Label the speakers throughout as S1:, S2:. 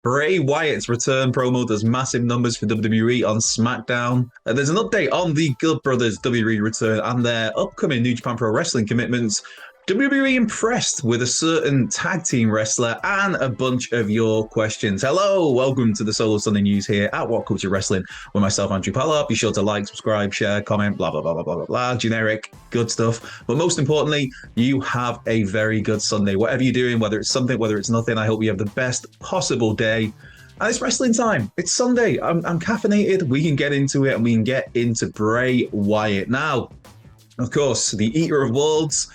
S1: Bray Wyatt's return promo does massive numbers for WWE on SmackDown. There's an update on the Good Brothers WWE return and their upcoming New Japan Pro Wrestling commitments. WWE impressed with a certain tag team wrestler and a bunch of your questions. Hello, welcome to the Solo Sunday News here at What Culture Wrestling with myself, Andrew Pollard. Be sure to like, subscribe, share, comment, blah, blah, blah, blah, blah, blah, blah. Generic, good stuff. But most importantly, you have a very good Sunday. Whatever you're doing, whether it's something, whether it's nothing, I hope you have the best possible day. And it's wrestling time. It's Sunday. I'm caffeinated. We can get into it and we can get into Bray Wyatt. Now, of course, the Eater of Worlds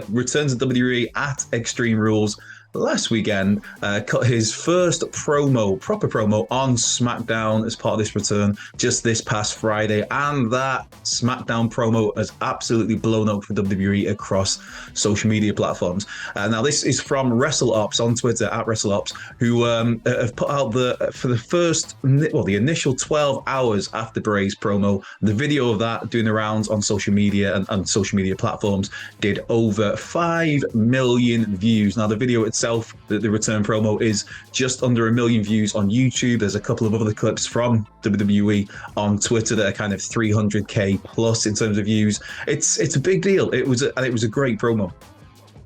S1: returns to WWE at Extreme Rules last weekend, cut his first proper promo on SmackDown as part of this return just this past Friday. And that SmackDown promo has absolutely blown up for WWE across social media platforms. Now, this is from WrestleOps on Twitter, at WrestleOps, who have put out the initial 12 hours after Bray's promo. The video of that doing the rounds on social media and social media platforms did over 5 million views. Now, the video itself, the return promo, is just under 1 million views on YouTube. There's a couple of other clips from WWE on Twitter that are kind of 300k plus in terms of views. It's a big deal. It was a great promo.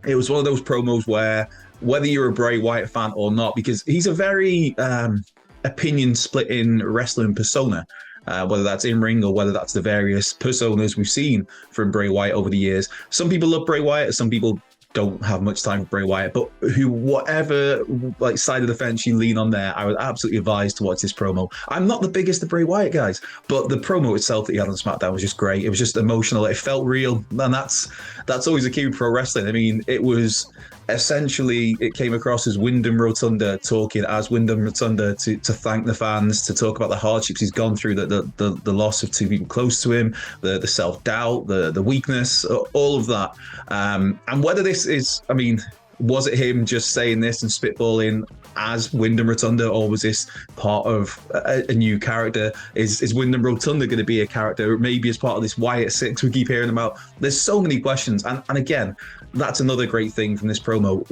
S1: It was one of those promos where, whether you're a Bray Wyatt fan or not, because he's a very opinion-splitting wrestling persona, whether that's in ring or whether that's the various personas we've seen from Bray Wyatt over the years. Some people love Bray Wyatt, some people don't have much time for Bray Wyatt, but whatever side of the fence you lean on there, I would absolutely advise to watch this promo. I'm not the biggest of Bray Wyatt guys, but the promo itself that he had on SmackDown was just great. It was just emotional. It felt real, and that's always a key with pro wrestling. I mean, it was essentially, it came across as Wyndham Rotunda talking as Wyndham Rotunda to thank the fans, to talk about the hardships he's gone through, the loss of two people close to him, the self-doubt, the weakness, all of that. And whether this is, I mean, was it him just saying this and spitballing as Wyndham Rotunda, or was this part of a new character? Is Wyndham Rotunda going to be a character, maybe as part of this Wyatt Six we keep hearing about? There's so many questions, and again, that's another great thing from this promo.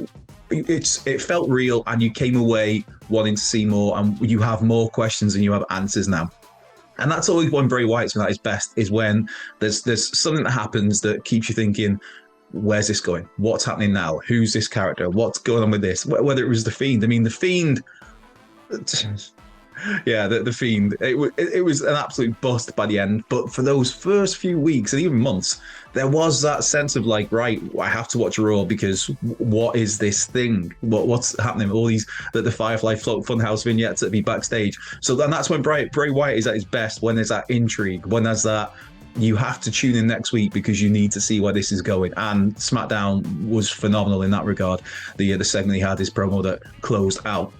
S1: It felt real, and you came away wanting to see more, and you have more questions than you have answers now. And that's always when Bray Wyatt's been at his best, is when there's something that happens that keeps you thinking, where's this going? What's happening now? Who's this character? What's going on with this? Whether it was The Fiend. I mean, The Fiend... Yeah, the Fiend. It was an absolute bust by the end. But for those first few weeks and even months, there was that sense of like, right, I have to watch Raw, because what is this thing? What's happening? All these the Firefly Float Funhouse vignettes that be backstage. So then that's when Bray Wyatt is at his best, when there's that intrigue, when there's that, you have to tune in next week because you need to see where this is going. And SmackDown was phenomenal in that regard. The segment he had, his promo that closed out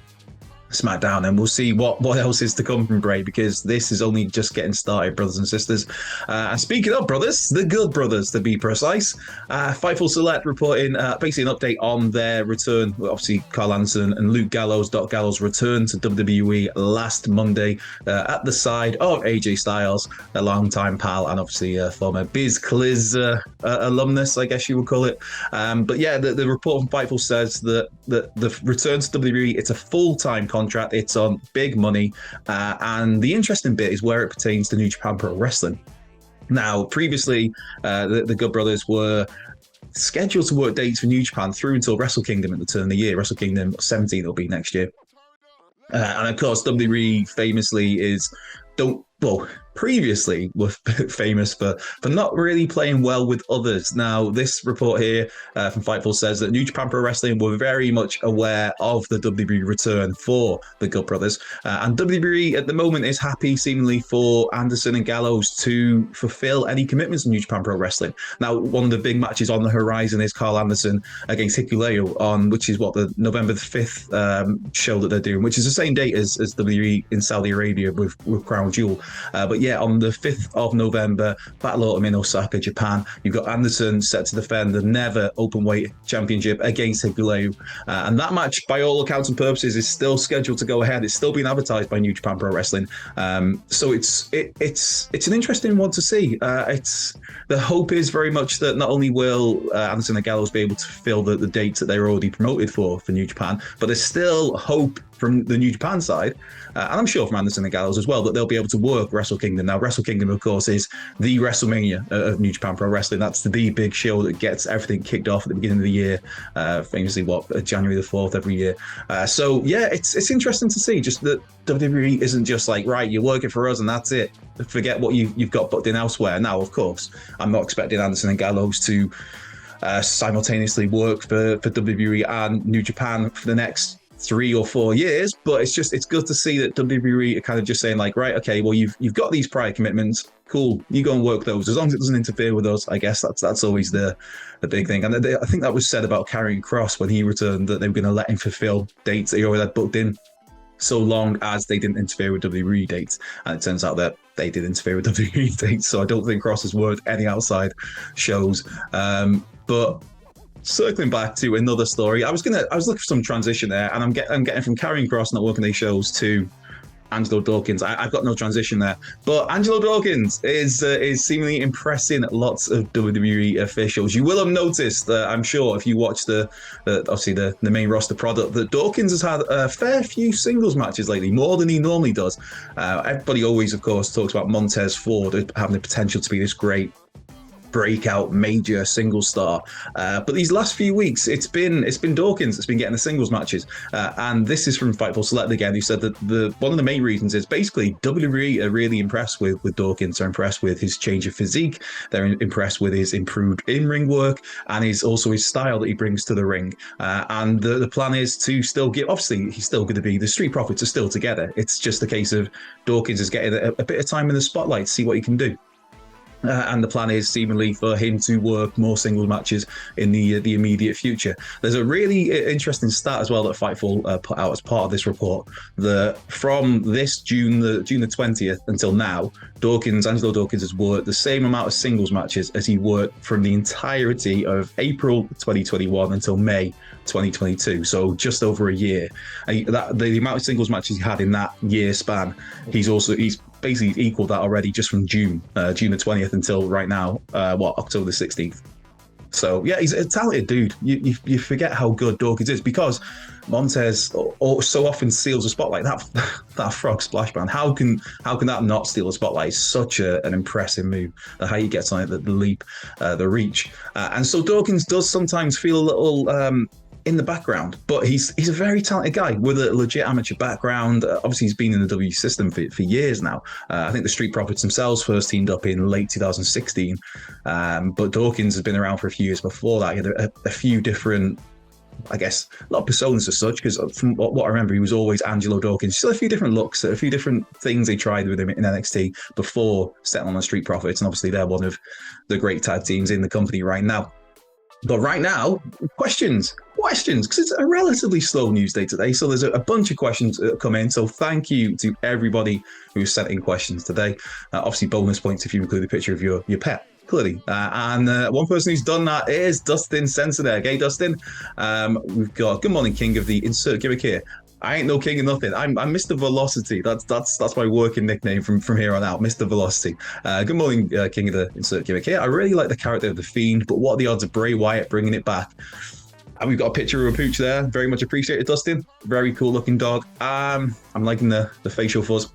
S1: SmackDown, and we'll see what else is to come from Bray, because this is only just getting started, brothers and sisters. And speaking of brothers, the Good Brothers to be precise, Fightful Select reporting basically an update on their return. Obviously, Carl Anderson and Luke Gallows, Doc Gallows, returned to WWE last Monday at the side of AJ Styles, a longtime pal and obviously a former Biz Cliz alumnus, I guess you would call it. But yeah, the report from Fightful says that the return to WWE, it's a full-time contract. It's on big money. And the interesting bit is where it pertains to New Japan Pro Wrestling. Now, previously, the Good Brothers were scheduled to work dates for New Japan through until Wrestle Kingdom at the turn of the year. Wrestle Kingdom 17 will be next year. And of course, WWE famously previously were famous for not really playing well with others. Now, this report here from Fightful says that New Japan Pro Wrestling were very much aware of the WWE return for the Good Brothers. And WWE at the moment is happy, seemingly, for Anderson and Gallows to fulfill any commitments in New Japan Pro Wrestling. Now, one of the big matches on the horizon is Carl Anderson against Hikuleo on, which is the November the 5th show that they're doing, which is the same date as WWE in Saudi Arabia with Crown Jewel. But yeah, on the 5th of November, Battle Autumn in Osaka, Japan, you've got Anderson set to defend the Never Openweight Championship against Hikuleo. And that match, by all accounts and purposes, is still scheduled to go ahead. It's still being advertised by New Japan Pro Wrestling. So it's an interesting one to see. The hope is very much that not only will Anderson and Gallows be able to fulfill the dates that they're already promoted for New Japan, but there's still hope from the New Japan side, and I'm sure from Anderson and Gallows as well, that they'll be able to work Wrestle Kingdom. Now, Wrestle Kingdom, of course, is the WrestleMania of New Japan Pro Wrestling. That's the big show that gets everything kicked off at the beginning of the year, famously, January the 4th every year. So, yeah, it's interesting to see just that WWE isn't just like, right, you're working for us and that's it. Forget what you've got booked in elsewhere. Now, of course, I'm not expecting Anderson and Gallows to simultaneously work for WWE and New Japan for the next 3 or 4 years, but it's good to see that WWE are kind of just saying like, right, okay, well you've got these prior commitments, cool, you go and work those as long as it doesn't interfere with us. I guess that's always the big thing. And I think that was said about Karrion Kross when he returned, that they were going to let him fulfill dates that he already had booked in, so long as they didn't interfere with WWE dates. And it turns out that they did interfere with WWE dates, so I don't think Kross has worked any outside shows. But circling back to another story, I was looking for some transition there, and I'm getting from Karrion Kross not working these shows to Angelo Dawkins. I've got no transition there, but Angelo Dawkins is seemingly impressing lots of WWE officials. You will have noticed, I'm sure, if you watch obviously the main roster product, that Dawkins has had a fair few singles matches lately, more than he normally does. Everybody always, of course, talks about Montez Ford having the potential to be this great breakout major single star, but these last few weeks it's been Dawkins that's been getting the singles matches, and this is from Fightful Select again, who said that one of the main reasons is basically WWE are really impressed with Dawkins. They're impressed with his change of physique, they're impressed with his improved in-ring work, and his style that he brings to the ring, and the plan is to still give, obviously he's still going to be, the Street Profits are still together, it's just a case of Dawkins is getting a bit of time in the spotlight to see what he can do. And the plan is seemingly for him to work more singles matches in the immediate future. There's a really interesting stat as well that Fightful put out as part of this report, that from this June the 20th until now, Angelo Dawkins has worked the same amount of singles matches as he worked from the entirety of April 2021 until May 2022. So just over a year. And the amount of singles matches he had in that year span, he's basically equaled that already just from June the 20th until right now, October the 16th. So yeah, he's a talented dude. You forget how good Dawkins is because Montez so often steals the spotlight. That frog splash band. How can that not steal the spotlight? It's such an impressive move. How he gets on it, the leap, the reach, and so Dawkins does sometimes feel a little in the background, but he's a very talented guy with a legit amateur background. Obviously, he's been in the W system for years now. I think the Street Profits themselves first teamed up in late 2016, but Dawkins has been around for a few years before that. He had a few different, I guess, not personas as such, because from what I remember, he was always Angelo Dawkins. Still a few different looks, a few different things they tried with him in NXT before settling on the Street Profits, and obviously they're one of the great tag teams in the company right now. But right now, questions, because it's a relatively slow news day today. So there's a bunch of questions that come in. So thank you to everybody who sent in questions today. Obviously, bonus points if you include a picture of your pet, clearly. And one person who's done that is Dustin Sensenegg. Hey, Dustin. We've got, good morning, King of the Insert Gimmick here. I ain't no king of nothing. I'm Mr. Velocity. That's my working nickname from here on out, Mr. Velocity. Good morning, King of the Insert Gimmick here. I really like the character of The Fiend, but what are the odds of Bray Wyatt bringing it back? And we've got a picture of a pooch there. Very much appreciated, Dustin. Very cool looking dog. I'm liking the facial fuzz.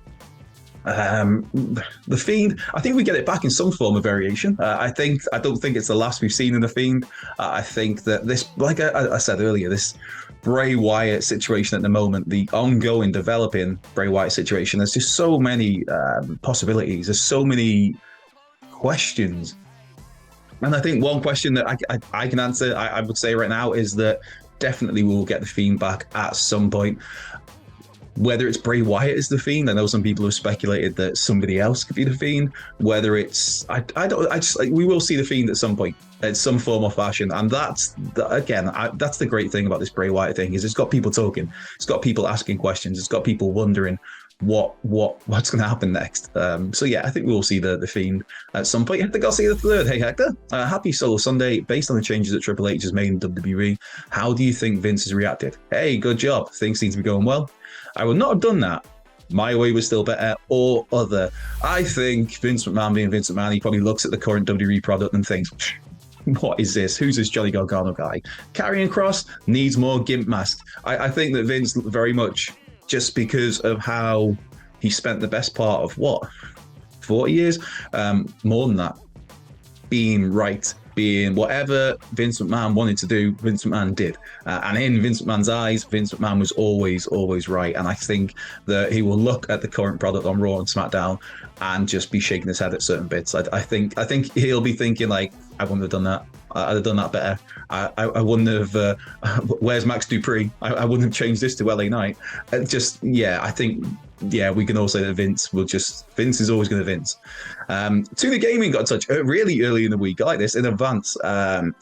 S1: The Fiend, I think we get it back in some form of variation. I don't think it's the last we've seen in The Fiend. I think that this, like I said earlier, this Bray Wyatt situation at the moment, the ongoing developing Bray Wyatt situation, there's just so many possibilities. There's so many questions. And I think one question that I can answer, I would say right now, is that definitely we will get The Fiend back at some point. Whether it's Bray Wyatt as The Fiend, I know some people have speculated that somebody else could be The Fiend. Whether it's, we will see The Fiend at some point, in some form or fashion. And that's the great thing about this Bray Wyatt thing, is it's got people talking, it's got people asking questions, it's got people wondering what's going to happen next. So yeah, I think we will see the Fiend at some point. I think I'll see the third. Hey Hector, happy Solo Sunday. Based on the changes that Triple H has made in WWE, how do you think Vince has reacted? Hey, good job. Things seem to be going well. I would not have done that. My way was still better, or other. I think Vince McMahon being Vince McMahon, he probably looks at the current WWE product and thinks, what is this? Who's this Johnny Gargano guy? Karrion Kross needs more gimp mask. I think that Vince very much just because of how he spent the best part of 40 years, more than that, being right, being whatever Vince McMahon wanted to do, Vince McMahon did. And in Vince McMahon's eyes, Vince McMahon was always right. And I think that he will look at the current product on Raw and SmackDown and just be shaking his head at certain bits. I think he'll be thinking like, I wouldn't have done that. I'd have done that better. I wouldn't have. Where's Max Dupree? I wouldn't have changed this to LA Knight. I think. Yeah, we can all say that Vince is always going to Vince. Tuna Gaming got in touch really early in the week. I like this in advance. Where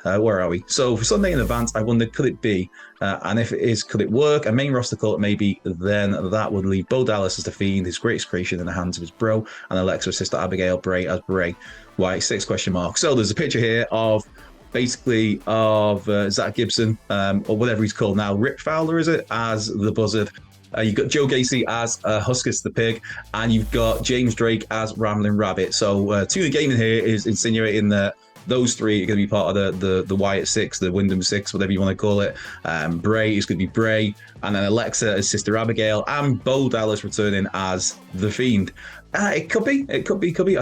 S1: are we? So for Sunday in advance, I wondered, could it be? And if it is, could it work? A main roster call, maybe. Then that would leave Bo Dallas as the Fiend, his greatest creation in the hands of his bro, and Alexa's sister Abigail, Bray as Bray Wyatt, 6 question mark. So there's a picture here of Zach Gibson, or whatever he's called now, Rip Fowler, is it, as the Buzzard. You've got Joe Gacy as Huskus the Pig, and you've got James Drake as Ramblin' Rabbit. So Tuna Gaming here is insinuating that those three are going to be part of the Wyatt 6, the Wyndham 6, whatever you want to call it. Bray is going to be Bray, and then Alexa as Sister Abigail, and Bo Dallas returning as the Fiend. It could be. I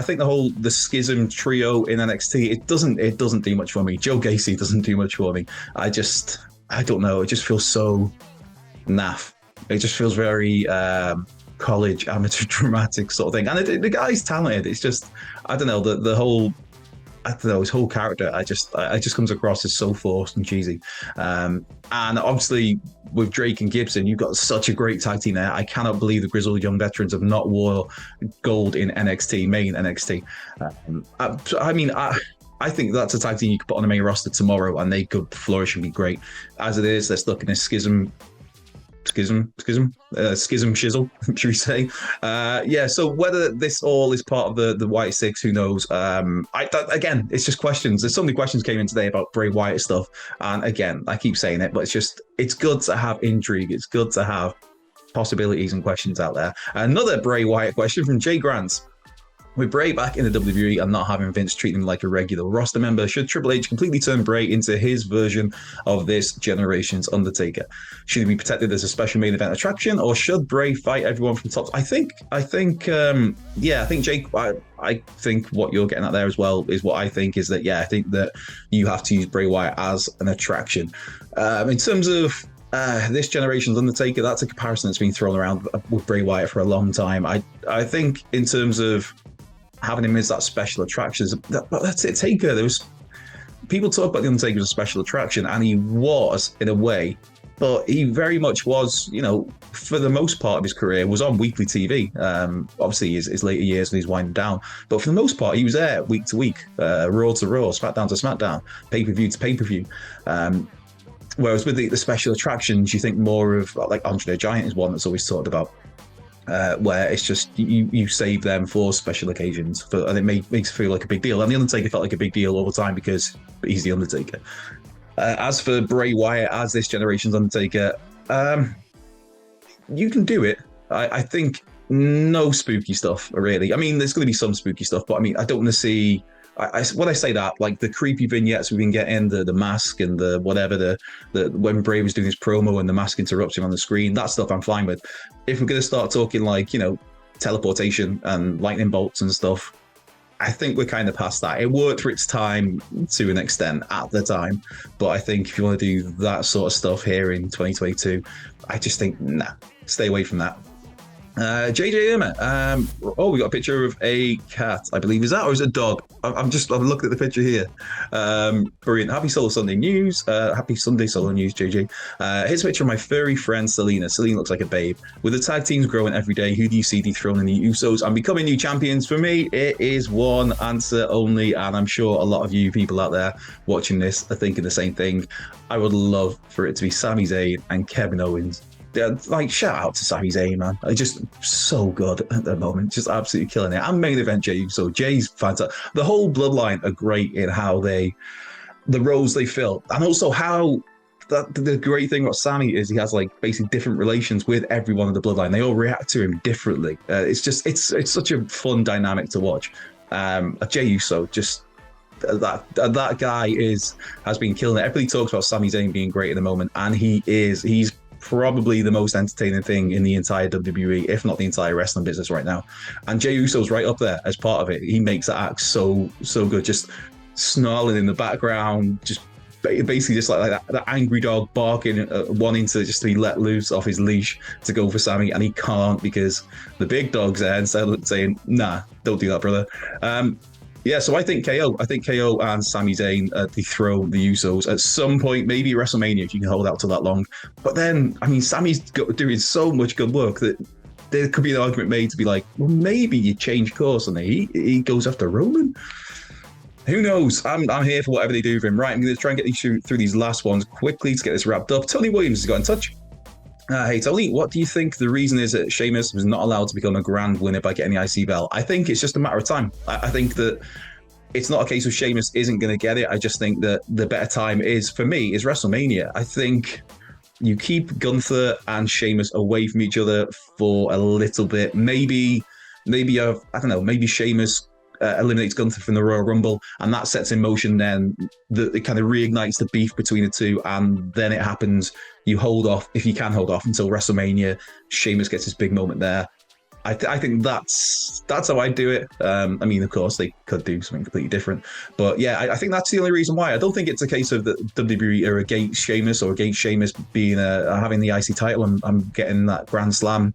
S1: think the Schism trio in NXT, it doesn't do much for me. Joe Gacy doesn't do much for me. I don't know. It just feels so naff. It just feels very college amateur dramatic sort of thing. And the guy's talented. It's just, I don't know, his whole character, I just comes across as so forced and cheesy. And obviously with Drake and Gibson, you've got such a great tag team there. I cannot believe the grizzled young veterans have not wore gold in NXT, main NXT. I think that's a tag team you could put on the main roster tomorrow and they could flourish and be great. As it is, they're stuck in a schism shizzle, should we say? So whether this all is part of the Wyatt 6, who knows? Again, it's just questions. There's so many questions came in today about Bray Wyatt stuff, and again, I keep saying it, but it's good to have intrigue. It's good to have possibilities and questions out there. Another Bray Wyatt question from Jay Grant. With Bray back in the WWE and not having Vince treat him like a regular roster member, should Triple H completely turn Bray into his version of this generation's Undertaker? Should he be protected as a special main event attraction, or should Bray fight everyone from top? I think Jake, I think what you're getting at there as well is what I think is that, I think that you have to use Bray Wyatt as an attraction. In terms of this generation's Undertaker, that's a comparison that's been thrown around with Bray Wyatt for a long time. I think in terms of having him as that special attraction, that's it. Taker, there was people talk about the Undertaker as a special attraction, and he was in a way, but he very much was, for the most part of his career, was on weekly TV. Obviously, his later years when he's winding down, but for the most part, he was there week to week, Raw to Raw, SmackDown to SmackDown, pay-per-view to pay-per-view. Whereas with the special attractions, you think more of like Andre the Giant is one that's always talked about. Where it's just you save them for special occasions, and it makes it feel like a big deal. And the Undertaker felt like a big deal all the time because he's the Undertaker. As for Bray Wyatt as this generation's Undertaker, you can do it. I think no spooky stuff, really. I mean, there's going to be some spooky stuff, but I mean, I don't want to see. When I say that, like the creepy vignettes we've been getting, the mask and the whatever, the when Bray was doing his promo and the mask interrupts him on the screen, that stuff I'm fine with. If we're going to start talking like, teleportation and lightning bolts and stuff, I think we're kind of past that. It worked for its time to an extent at the time, but I think if you want to do that sort of stuff here in 2022, I just think, stay away from that. JJ Irma. We got a picture of a cat, I believe. Is that, or is it a dog? I'm looking at the picture here. Brilliant. Happy Solo Sunday News. Happy Sunday Solo News, JJ. Here's a picture of my furry friend Selena. Selena looks like a babe. With the tag teams growing every day, who do you see dethroning the Usos and becoming new champions? For me, it is one answer only, and I'm sure a lot of you people out there watching this are thinking the same thing. I would love for it to be Sami Zayn and Kevin Owens. Shout out to Sami Zayn, man. Just so good at the moment, just absolutely killing it. And main event Jey, so Jay's fantastic. The whole bloodline are great in how the roles they fill, and also how the great thing about Sami is he has basically different relations with everyone in the bloodline. They all react to him differently. It's such a fun dynamic to watch. Jey Uso, just that guy has been killing it. Everybody talks about Sami Zayn being great at the moment, and he's probably the most entertaining thing in the entire WWE, if not the entire wrestling business right now. And Jey Uso's right up there as part of it. He makes that act so good, just snarling in the background, just basically just like that angry dog barking, wanting to just be let loose off his leash to go for Sami, and he can't because the big dog's there instead of saying, nah, don't do that, brother. Yeah, so I think KO and Sami Zayn dethrone the Usos at some point, maybe WrestleMania if you can hold out till that long. But then, I mean, Sami's doing so much good work that there could be an argument made to be like, well, maybe you change course and he goes after Roman. Who knows? I'm here for whatever they do with him. Right, I'm going to try and get these through these last ones quickly to get this wrapped up. Tony Williams has got in touch. Hey, Tony, what do you think the reason is that Sheamus was not allowed to become a grand winner by getting the IC belt? I think it's just a matter of time. I think that it's not a case of Sheamus isn't going to get it. I just think that the better time is, for me, is WrestleMania. I think you keep Gunther and Sheamus away from each other for a little bit. Maybe Sheamus eliminates Gunther from the Royal Rumble, and that sets in motion then it kind of reignites the beef between the two, and then it happens. You hold off, if you can hold off, until WrestleMania. Sheamus gets his big moment there. I think that's how I do it. I mean, of course, they could do something completely different, but yeah, I think that's the only reason why. I don't think it's a case of that WWE are against Sheamus or against Sheamus being having the IC title and getting that Grand Slam.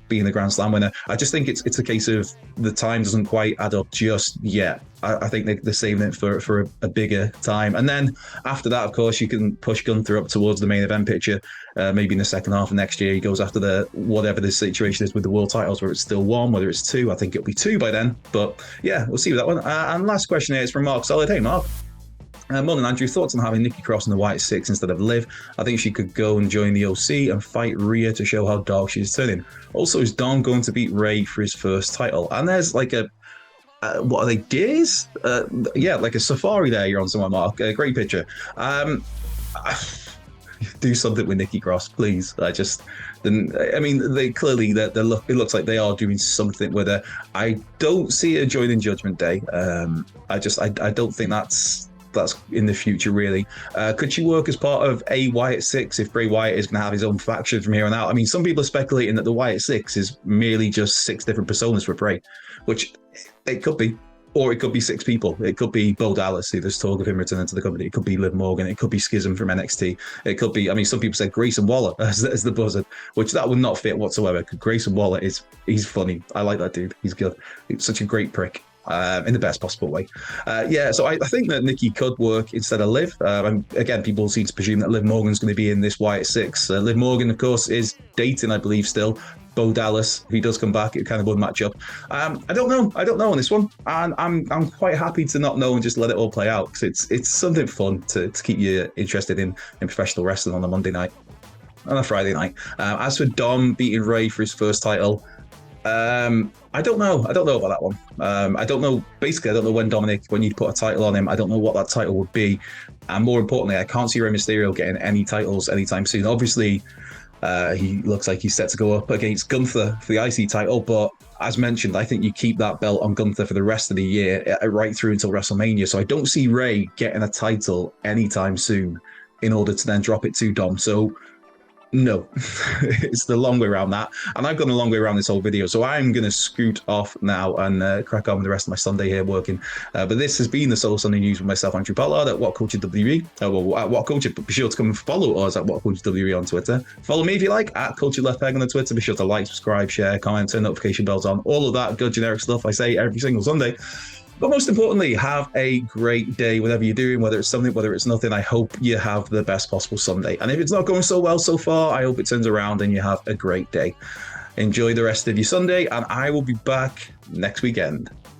S1: Being the Grand Slam winner. I just think it's a case of the time doesn't quite add up just yet. I think they're saving it for a bigger time. And then after that, of course, you can push Gunther up towards the main event picture. Maybe in the second half of next year, he goes after whatever the situation is with the world titles, whether it's still one, whether it's two. I think it'll be two by then. But yeah, we'll see with that one. And last question here is from Mark Solid. Hey, Mark. Morning, Andrew. Thoughts on having Nikki Cross in the White Six instead of Liv? I think she could go and join the OC and fight Rhea to show how dark she is turning. Also, is Dom going to beat Ray for his first title? And there's like what are they, deers? Yeah, like a safari there you're on somewhere, Mark. Great picture. Do something with Nikki Cross, please. They clearly, it looks like they are doing something with her. I don't see her joining Judgment Day. I don't think that's in the future, really. Could she work as part of a Wyatt Six if Bray Wyatt is going to have his own faction from here on out? I mean, some people are speculating that the Wyatt Six is merely just 6 different personas for Bray, which it could be. Or it could be 6 people. It could be Bo Dallas, who there's talk of him returning to the company. It could be Liv Morgan. It could be Schism from NXT. It could be, some people said Grayson Waller as the buzzard, which that would not fit whatsoever. Grayson Waller he's funny. I like that dude. He's good. He's such a great prick. In the best possible way. So I think that Nikki could work instead of Liv. Again, people seem to presume that Liv Morgan's going to be in this Wyatt Six. Liv Morgan, of course, is dating, I believe, still Bo Dallas. If he does come back, it kind of would match up. I don't know on this one, and I'm quite happy to not know and just let it all play out, because it's something fun to keep you interested in professional wrestling on a Monday night, on a Friday night. As for Dom beating Ray for his first title, I don't know about that one. I don't know when you put a title on him. I don't know what that title would be, and more importantly, I can't see Rey Mysterio getting any titles anytime soon. Obviously, he looks like he's set to go up against Gunther for the IC title, but as mentioned, I think you keep that belt on Gunther for the rest of the year, right through until WrestleMania. So I don't see Rey getting a title anytime soon in order to then drop it to Dom. So no, it's the long way around that. And I've gone a long way around this whole video. So I'm going to scoot off now and crack on with the rest of my Sunday here working. But this has been the Solo Sunday News with myself, Andrew Pollard, at What Culture WWE. At What Culture, but be sure to come and follow us at What Culture WWE on Twitter. Follow me if you like, at Culture Left Peg on the Twitter. Be sure to like, subscribe, share, comment, turn notification bells on. All of that good generic stuff I say every single Sunday. But most importantly, have a great day, whatever you're doing, whether it's something, whether it's nothing. I hope you have the best possible Sunday. And if it's not going so well so far, I hope it turns around and you have a great day. Enjoy the rest of your Sunday, and I will be back next weekend.